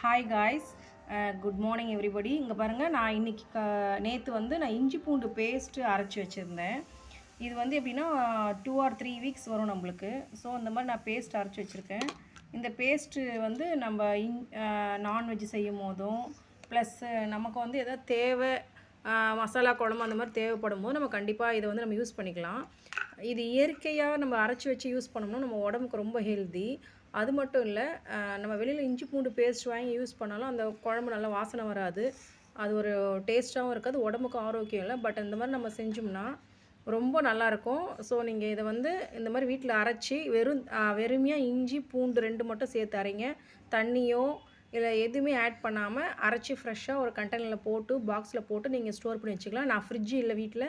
Hi guys, good morning everybody. இங்கே பாருங்கள், நான் இன்றைக்கி நேற்று வந்து நான் இஞ்சி பூண்டு பேஸ்ட்டு அரைச்சி வச்சுருந்தேன். இது வந்து எப்படின்னா 2 or 3 வீக்ஸ் வரும் நம்மளுக்கு. ஸோ இந்த மாதிரி நான் பேஸ்ட் அரைச்சி வச்சுருக்கேன். இந்த பேஸ்ட்டு வந்து நம்ம நான்வெஜ் செய்யும் போதும் ப்ளஸ் நமக்கு வந்து எதாவது தேவை, மசாலா குழம்பு அந்த மாதிரி தேவைப்படும் போது நம்ம கண்டிப்பாக இதை வந்து நம்ம யூஸ் பண்ணிக்கலாம். இது இயற்கையாக நம்ம அரைச்சி வச்சு யூஸ் பண்ணோம்னா நம்ம உடம்புக்கு ரொம்ப ஹெல்தி. அது மட்டும் இல்லை, நம்ம வெளியில் இஞ்சி பூண்டு பேஸ்ட் வாங்கி யூஸ் பண்ணாலும் அந்த குழம்பு நல்லா வாசனை வராது. அது ஒரு டேஸ்ட்டாகவும் இருக்காது, உடம்புக்கு ஆரோக்கியம் இல்லை. பட் இந்த மாதிரி நம்ம செஞ்சோம்னா ரொம்ப நல்லாயிருக்கும். ஸோ நீங்கள் இதை வந்து இந்த மாதிரி வீட்டில் அரைச்சி வெறுமையாக இஞ்சி பூண்டு 2 மட்டும் சேர்த்து அரைங்க. தண்ணியோ இல்லை எதுவுமே ஆட் பண்ணாமல் அரைச்சி ஃப்ரெஷ்ஷாக ஒரு கண்டெய்னரில் போட்டு பாக்ஸில் போட்டு நீங்கள் ஸ்டோர் பண்ணி வச்சுக்கலாம். நான் ஃப்ரிட்ஜ் இல்லை வீட்டில்,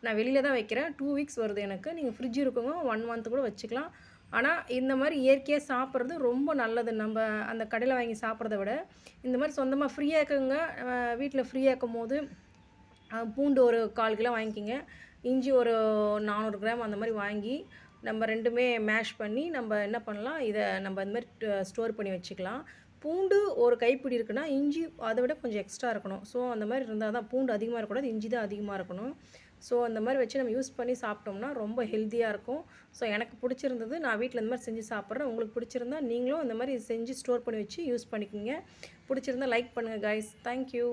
நான் வெளியில் தான் வைக்கிறேன். 2 வீக்ஸ் வருது எனக்கு. நீங்கள் ஃப்ரிட்ஜ் இருக்குங்க 1 மந்த் கூட வச்சுக்கலாம். ஆனால் இந்த மாதிரி இயற்கையாக சாப்பிட்றது ரொம்ப நல்லது. நம்ம அந்த கடையில் வாங்கி சாப்பிட்றத விட இந்த மாதிரி சொந்தமாக ஃப்ரீயாக இருக்குங்க. வீட்டில் ஃப்ரீயாக இருக்கும் போது பூண்டு ஒரு 1/4 கிலோ வாங்கிக்கிங்க, இஞ்சி ஒரு 400 கிராம் அந்த மாதிரி வாங்கி நம்ம 2மே மேஷ் பண்ணி நம்ம என்ன பண்ணலாம், இதை நம்ம இந்த மாதிரி ஸ்டோர் பண்ணி வச்சுக்கலாம். பூண்டு ஒரு கைப்பிடி இருக்குன்னா இஞ்சி அதை விட கொஞ்சம் எக்ஸ்ட்ரா இருக்கணும். ஸோ அந்த மாதிரி இருந்தால் தான், பூண்டு அதிகமாக இருக்கக்கூடாது, இஞ்சி தான் அதிகமாக இருக்கணும். ஸோ அந்த மாதிரி வச்சு நம்ம யூஸ் பண்ணி சாப்பிட்டோம்னா ரொம்ப ஹெல்த்தியாக இருக்கும். ஸோ எனக்கு பிடிச்சிருந்தது, நான் வீட்டில் இந்த மாதிரி செஞ்சு சாப்பிட்றேன். உங்களுக்கு பிடிச்சிருந்தா நீங்களும் இந்த மாதிரி செஞ்சு ஸ்டோர் பண்ணி வச்சு யூஸ் பண்ணிக்கோங்க. பிடிச்சிருந்தா லைக் பண்ணுங்கள் காய்ஸ். தேங்க்யூ.